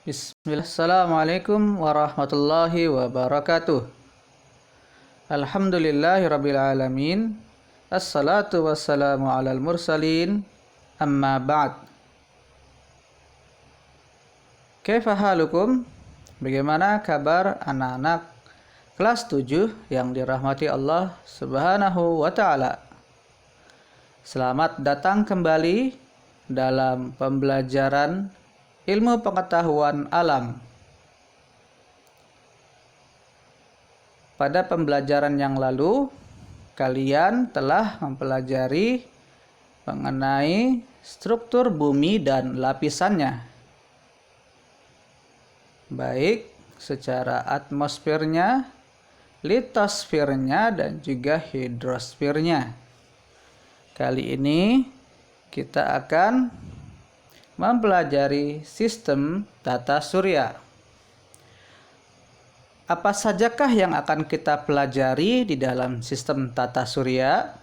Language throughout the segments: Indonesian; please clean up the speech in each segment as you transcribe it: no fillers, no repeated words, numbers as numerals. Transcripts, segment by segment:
Bismillah. Assalamualaikum warahmatullahi wabarakatuh. Alhamdulillahirabbil alamin. Assalatu wassalamu alal mursalin. Amma ba'd. Kaifa halukum? Bagaimana kabar anak-anak kelas 7 yang dirahmati Allah Subhanahu wa taala? Selamat datang kembali dalam pembelajaran ilmu pengetahuan alam. Pada pembelajaran yang lalu, kalian telah mempelajari mengenai struktur bumi dan lapisannya, baik secara atmosfernya, litosfernya, dan juga hidrosfernya. Kali ini kita akan mempelajari sistem tata surya. Apa sajakah yang akan kita pelajari di dalam sistem tata surya?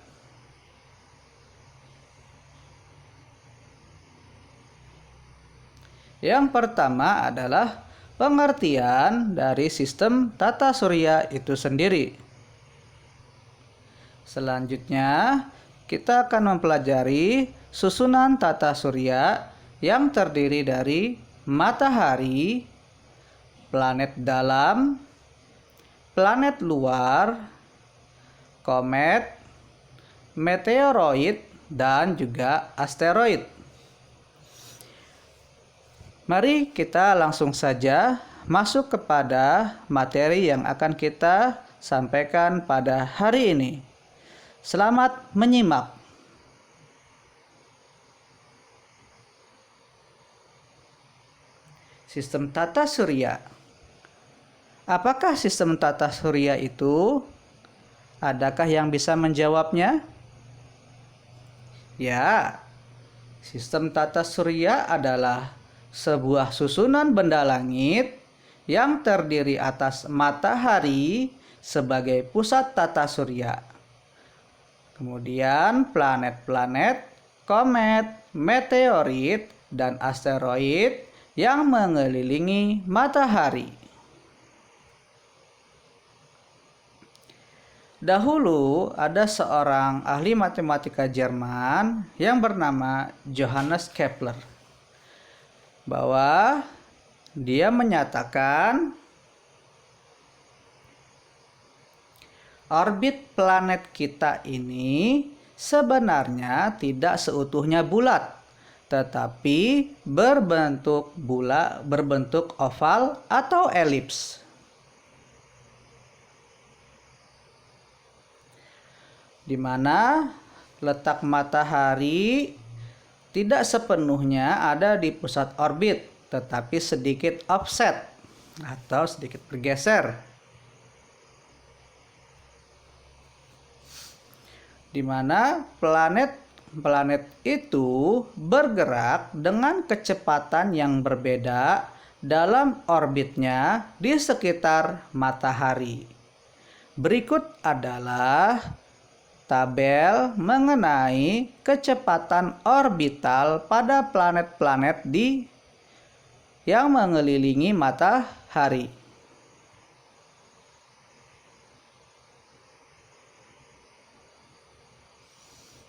Yang pertama adalah pengertian dari sistem tata surya itu sendiri. Selanjutnya, kita akan mempelajari susunan tata surya yang terdiri dari matahari, planet dalam, planet luar, komet, meteoroid, dan juga asteroid. Mari kita langsung saja masuk kepada materi yang akan kita sampaikan pada hari ini. Selamat menyimak. Sistem tata surya. Apakah sistem tata surya itu? Adakah yang bisa menjawabnya? Ya, sistem tata surya adalah sebuah susunan benda langit yang terdiri atas matahari sebagai pusat tata surya. Kemudian planet-planet, komet, meteorit, dan asteroid yang mengelilingi matahari. Dahulu ada seorang ahli matematika Jerman yang bernama Johannes Kepler, bahwa dia menyatakan orbit planet kita ini sebenarnya tidak seutuhnya bulat, tetapi berbentuk oval atau elips. Di mana letak matahari tidak sepenuhnya ada di pusat orbit, tetapi sedikit offset atau sedikit bergeser. Di mana planet itu bergerak dengan kecepatan yang berbeda dalam orbitnya di sekitar matahari. Berikut adalah tabel mengenai kecepatan orbital pada planet-planet yang mengelilingi matahari.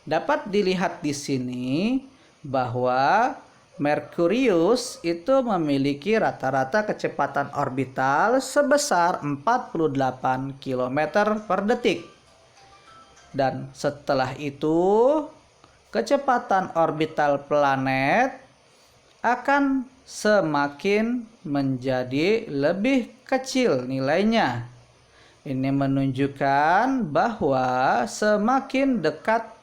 Dapat dilihat di sini bahwa Merkurius itu memiliki rata-rata kecepatan orbital sebesar 48 km per detik. Dan setelah itu, kecepatan orbital planet akan semakin menjadi lebih kecil nilainya. Ini menunjukkan bahwa semakin dekat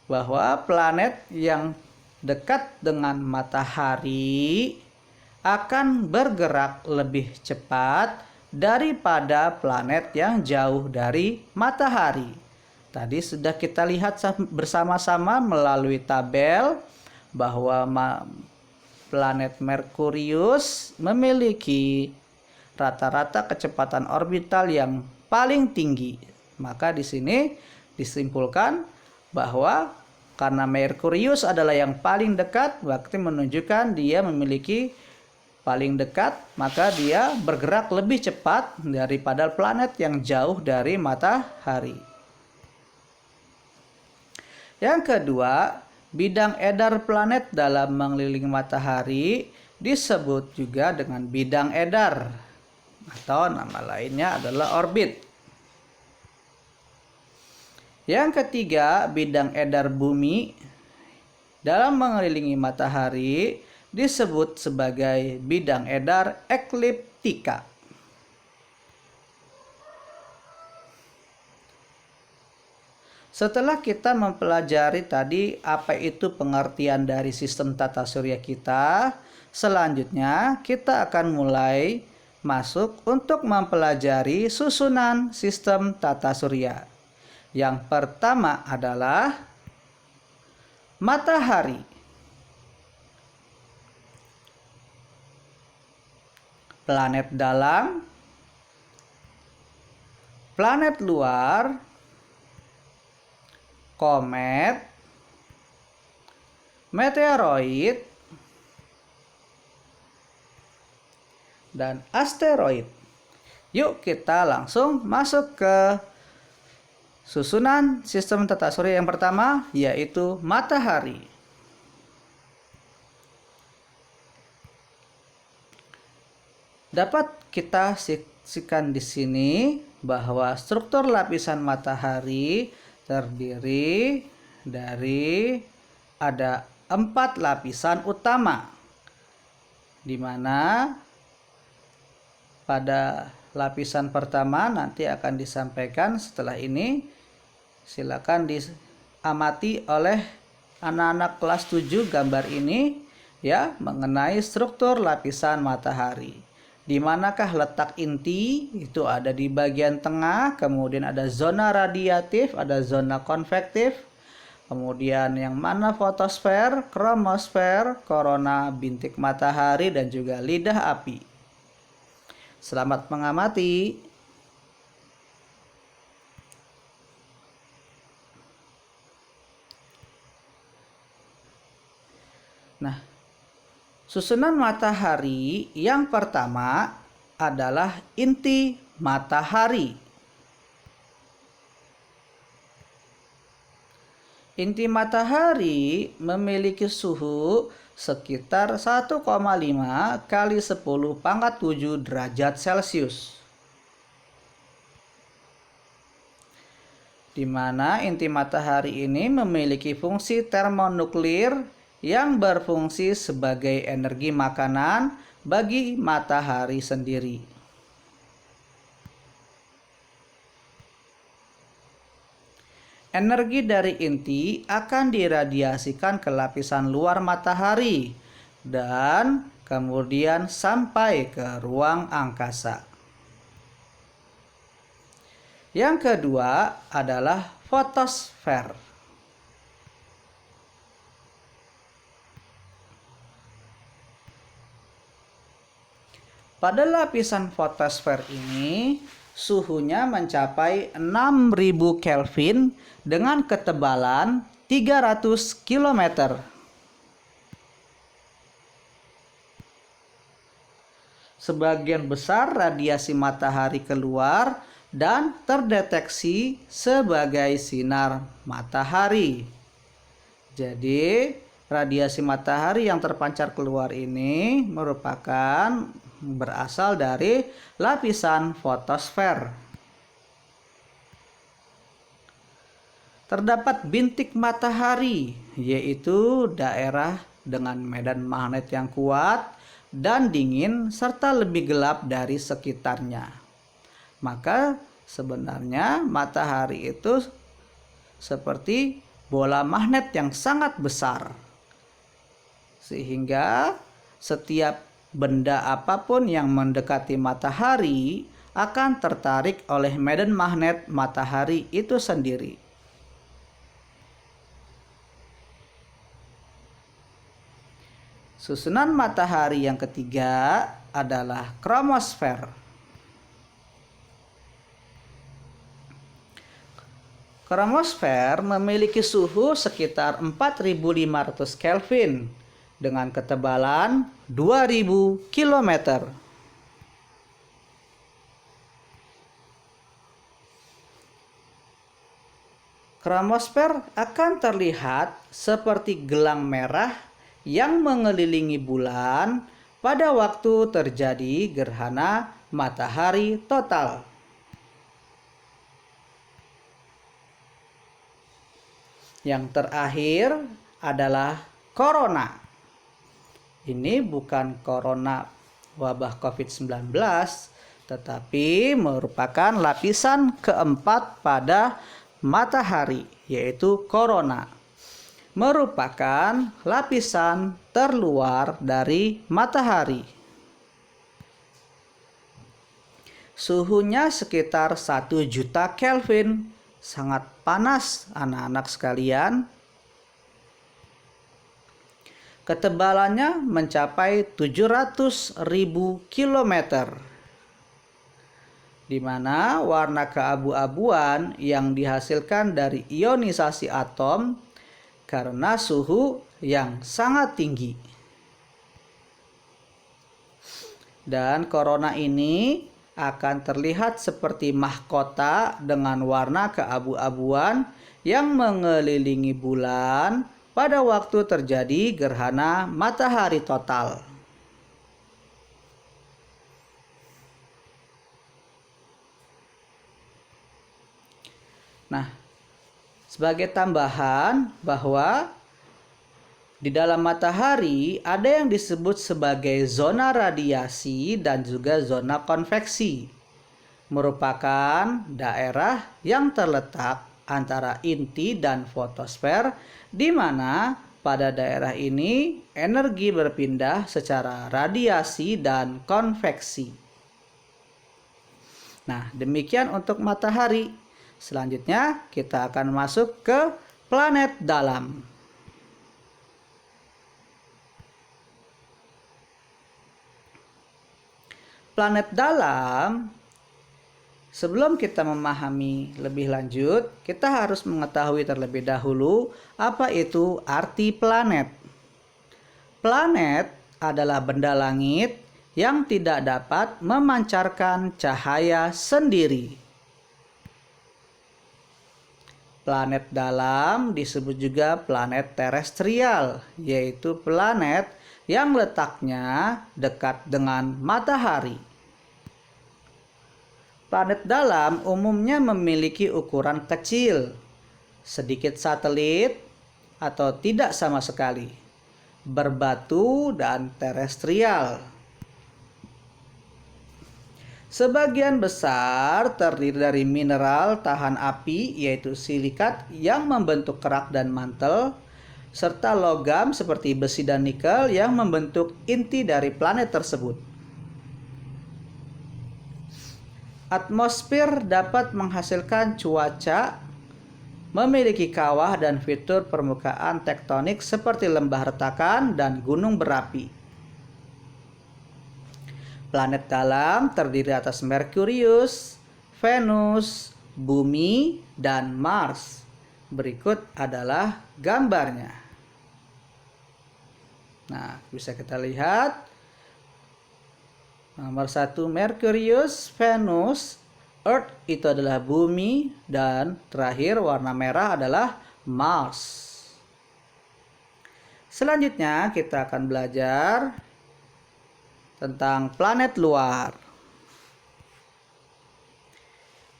bahwa planet yang dekat dengan matahari akan bergerak lebih cepat daripada planet yang jauh dari matahari. Tadi sudah kita lihat bersama-sama melalui tabel bahwa planet Merkurius memiliki rata-rata kecepatan orbital yang paling tinggi. Maka di sini disimpulkan bahwa Karena Merkurius adalah yang paling dekat, berarti menunjukkan dia memiliki paling dekat, maka dia bergerak lebih cepat daripada planet yang jauh dari matahari. Yang kedua, bidang edar planet dalam mengelilingi matahari disebut juga dengan bidang edar, atau nama lainnya adalah orbit. Yang ketiga, bidang edar bumi dalam mengelilingi matahari disebut sebagai bidang edar ekliptika. Setelah kita mempelajari tadi apa itu pengertian dari sistem tata surya kita, selanjutnya kita akan mulai masuk untuk mempelajari susunan sistem tata surya. Yang pertama adalah matahari. Planet dalam, planet luar, komet, meteoroid, dan asteroid. Yuk kita langsung masuk ke susunan sistem tata surya yang pertama, yaitu matahari. Dapat kita saksikan di sini bahwa struktur lapisan matahari terdiri dari ada 4 lapisan utama, di mana pada lapisan pertama nanti akan disampaikan setelah ini. Silakan diamati oleh anak-anak kelas 7 gambar ini ya, mengenai struktur lapisan matahari. Di manakah letak inti? Itu ada di bagian tengah, kemudian ada zona radiatif, ada zona konvektif, kemudian yang mana fotosfer, kromosfer, korona bintik matahari, dan juga lidah api. Selamat mengamati. Nah, susunan matahari yang pertama adalah inti matahari. Inti matahari memiliki suhu sekitar 1,5 kali 10⁻⁷ derajat Celcius. Di mana inti matahari ini memiliki fungsi termonuklir yang berfungsi sebagai energi makanan bagi matahari sendiri. Energi dari inti akan diradiasikan ke lapisan luar matahari dan kemudian sampai ke ruang angkasa. Yang kedua adalah fotosfer. Pada lapisan fotosfer ini, suhunya mencapai 6000 Kelvin dengan ketebalan 300 km. Sebagian besar radiasi matahari keluar dan terdeteksi sebagai sinar matahari. Jadi, radiasi matahari yang terpancar keluar ini merupakan berasal dari lapisan fotosfer. Terdapat bintik matahari, yaitu daerah dengan medan magnet yang kuat dan dingin serta lebih gelap dari sekitarnya. Maka sebenarnya matahari itu seperti bola magnet yang sangat besar, sehingga setiap benda apapun yang mendekati matahari akan tertarik oleh medan magnet matahari itu sendiri. Susunan matahari yang ketiga adalah kromosfer. Kromosfer memiliki suhu sekitar 4.500 Kelvin dengan ketebalan 2.000 km. Kromosfer akan terlihat seperti gelang merah yang mengelilingi bulan pada waktu terjadi gerhana matahari total. Yang terakhir adalah korona. Ini bukan korona wabah COVID-19, tetapi merupakan lapisan keempat pada matahari, yaitu korona. Merupakan lapisan terluar dari matahari. Suhunya sekitar 1 juta Kelvin. Sangat panas anak-anak sekalian. Ketebalannya mencapai 700.000 km. Di mana warna keabu-abuan yang dihasilkan dari ionisasi atom karena suhu yang sangat tinggi. Dan korona ini akan terlihat seperti mahkota dengan warna keabu-abuan yang mengelilingi bulan pada waktu terjadi gerhana matahari total. Nah, sebagai tambahan bahwa di dalam matahari ada yang disebut sebagai zona radiasi dan juga zona konveksi. Merupakan daerah yang terletak antara inti dan fotosfer, di mana pada daerah ini energi berpindah secara radiasi dan konveksi. Nah, demikian untuk matahari. Selanjutnya kita akan masuk ke planet dalam. Planet dalam, sebelum kita memahami lebih lanjut, kita harus mengetahui terlebih dahulu apa itu arti planet. Planet adalah benda langit yang tidak dapat memancarkan cahaya sendiri. Planet dalam disebut juga planet terestrial, yaitu planet yang letaknya dekat dengan matahari. Planet dalam umumnya memiliki ukuran kecil, sedikit satelit atau tidak sama sekali, berbatu dan terestrial. Sebagian besar terdiri dari mineral tahan api, yaitu silikat yang membentuk kerak dan mantel, serta logam seperti besi dan nikel yang membentuk inti dari planet tersebut. Atmosfer dapat menghasilkan cuaca, memiliki kawah dan fitur permukaan tektonik seperti lembah retakan dan gunung berapi. Planet dalam terdiri atas Merkurius, Venus, Bumi, dan Mars. Berikut adalah gambarnya. Nah, bisa kita lihat nomor 1 Merkurius, Venus, Earth itu adalah bumi, dan terakhir warna merah adalah Mars. Selanjutnya kita akan belajar tentang planet luar.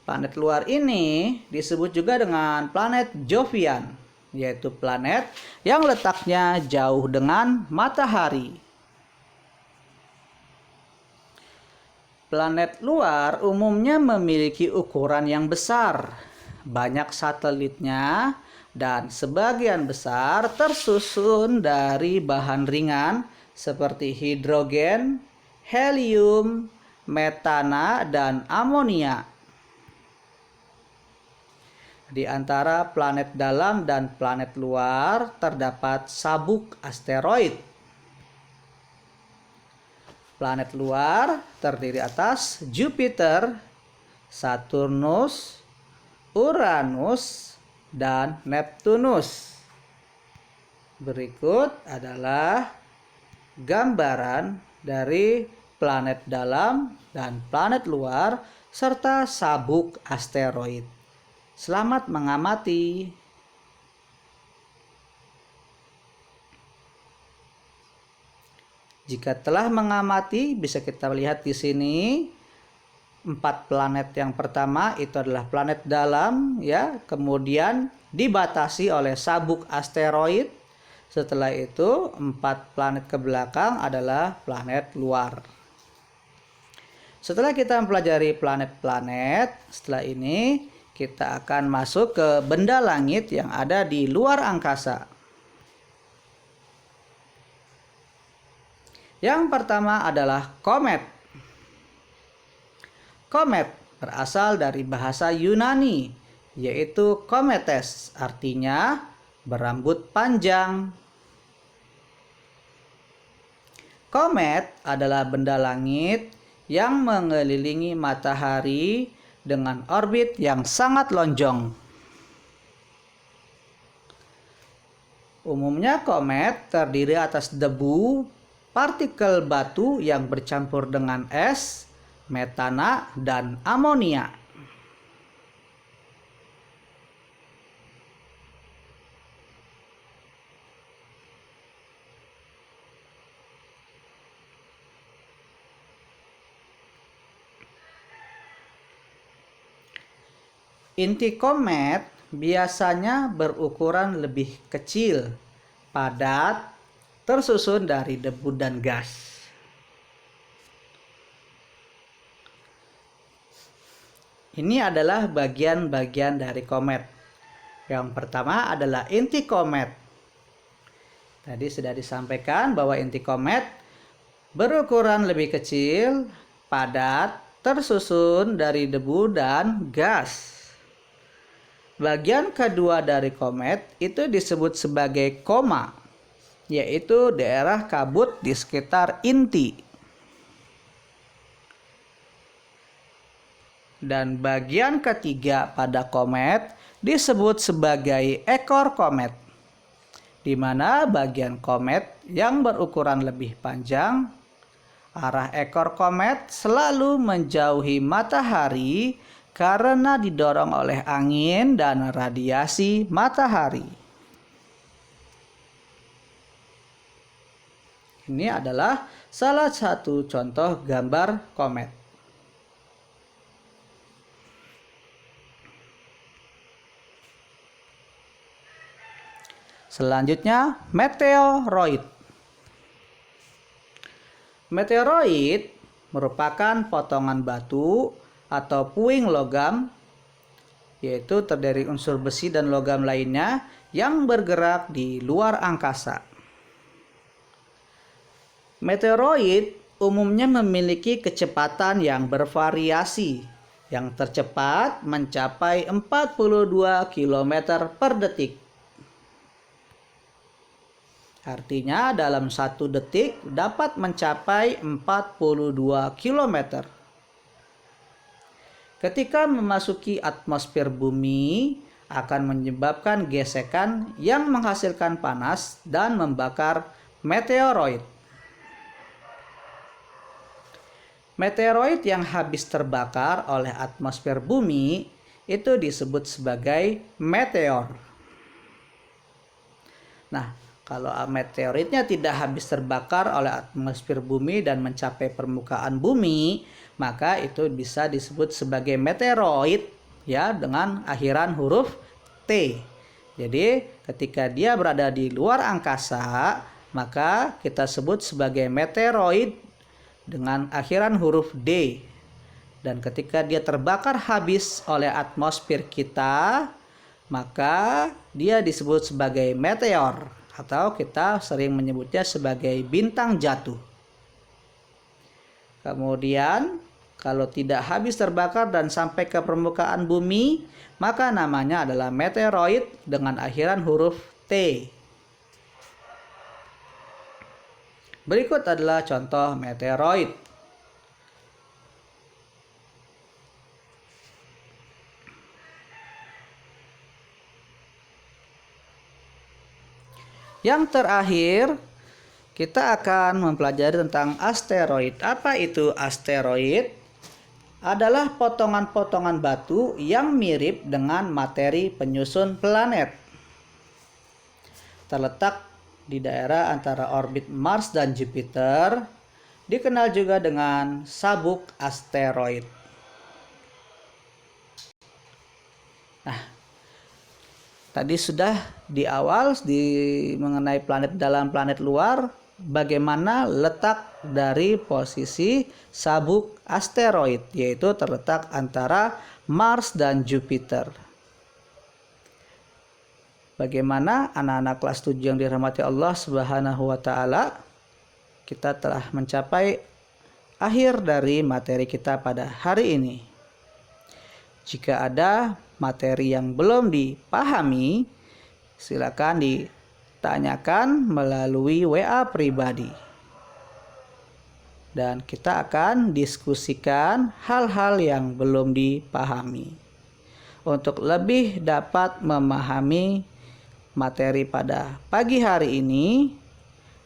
Planet luar ini disebut juga dengan planet Jovian, yaitu planet yang letaknya jauh dengan matahari. Planet luar umumnya memiliki ukuran yang besar, banyak satelitnya, dan sebagian besar tersusun dari bahan ringan seperti hidrogen, helium, metana, dan amonia. Di antara planet dalam dan planet luar terdapat sabuk asteroid. Planet luar terdiri atas Jupiter, Saturnus, Uranus, dan Neptunus. Berikut adalah gambaran dari planet dalam dan planet luar serta sabuk asteroid. Selamat mengamati. Jika telah mengamati, bisa kita lihat di sini 4 planet yang pertama itu adalah planet dalam, ya. Kemudian dibatasi oleh sabuk asteroid. Setelah itu 4 planet ke belakang adalah planet luar. Setelah kita mempelajari planet-planet, setelah ini kita akan masuk ke benda langit yang ada di luar angkasa. Yang pertama adalah komet. Komet berasal dari bahasa Yunani, yaitu kometes, artinya berambut panjang. Komet adalah benda langit yang mengelilingi matahari dengan orbit yang sangat lonjong. Umumnya komet terdiri atas debu, partikel batu yang bercampur dengan es, metana, dan amonia. Inti komet biasanya berukuran lebih kecil, padat, tersusun dari debu dan gas. Ini adalah bagian-bagian dari komet. Yang pertama adalah inti komet. Tadi sudah disampaikan bahwa inti komet berukuran lebih kecil, padat, tersusun dari debu dan gas. Bagian kedua dari komet itu disebut sebagai koma, yaitu daerah kabut di sekitar inti. Dan bagian ketiga pada komet disebut sebagai ekor komet, di mana bagian komet yang berukuran lebih panjang, arah ekor komet selalu menjauhi matahari karena didorong oleh angin dan radiasi matahari. Ini adalah salah satu contoh gambar komet. Selanjutnya, meteoroid. Meteoroid merupakan potongan batu atau puing logam, yaitu terdiri unsur besi dan logam lainnya yang bergerak di luar angkasa. Meteoroid umumnya memiliki kecepatan yang bervariasi, yang tercepat mencapai 42 km per detik. Artinya dalam 1 detik dapat mencapai 42 km. Ketika memasuki atmosfer bumi, akan menyebabkan gesekan yang menghasilkan panas dan membakar meteoroid. Meteoroid yang habis terbakar oleh atmosfer bumi itu disebut sebagai meteor. Nah, kalau meteoritnya tidak habis terbakar oleh atmosfer bumi dan mencapai permukaan bumi, maka itu bisa disebut sebagai meteoroid, ya, dengan akhiran huruf T. Jadi, ketika dia berada di luar angkasa, maka kita sebut sebagai meteoroid dengan akhiran huruf D. Dan ketika dia terbakar habis oleh atmosfer kita, maka dia disebut sebagai meteor, atau kita sering menyebutnya sebagai bintang jatuh. Kemudian kalau tidak habis terbakar dan sampai ke permukaan bumi, maka namanya adalah meteoroid dengan akhiran huruf T. Berikut adalah contoh meteoroid. Yang terakhir, kita akan mempelajari tentang asteroid. Apa itu asteroid? Adalah potongan-potongan batu yang mirip dengan materi penyusun planet. Terletak di daerah antara orbit Mars dan Jupiter, dikenal juga dengan sabuk asteroid. Nah, tadi sudah di awal mengenai planet dalam, planet luar, bagaimana letak dari posisi sabuk asteroid, yaitu terletak antara Mars dan Jupiter. Bagaimana anak-anak kelas 7 yang dirahmati Allah Subhanahu wa taala, kita telah mencapai akhir dari materi kita pada hari ini. Jika ada materi yang belum dipahami, silakan ditanyakan melalui WA pribadi. Dan kita akan diskusikan hal-hal yang belum dipahami. Untuk lebih dapat memahami materi pada pagi hari ini,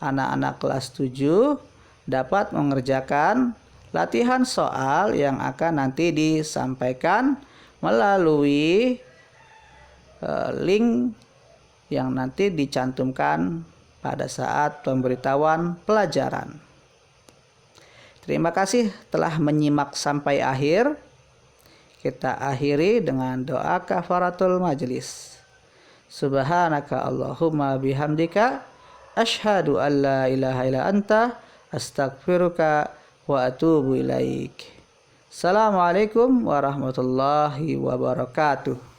anak-anak kelas 7 dapat mengerjakan latihan soal yang akan nanti disampaikan melalui link yang nanti dicantumkan pada saat pemberitahuan pelajaran. Terima kasih telah menyimak sampai akhir. Kita akhiri dengan doa kafaratul majelis. Subhanaka Allahumma bihamdika asyhadu an la ilaha illa anta astaghfiruka wa atubu ilaik. Assalamualaikum warahmatullahi wabarakatuh.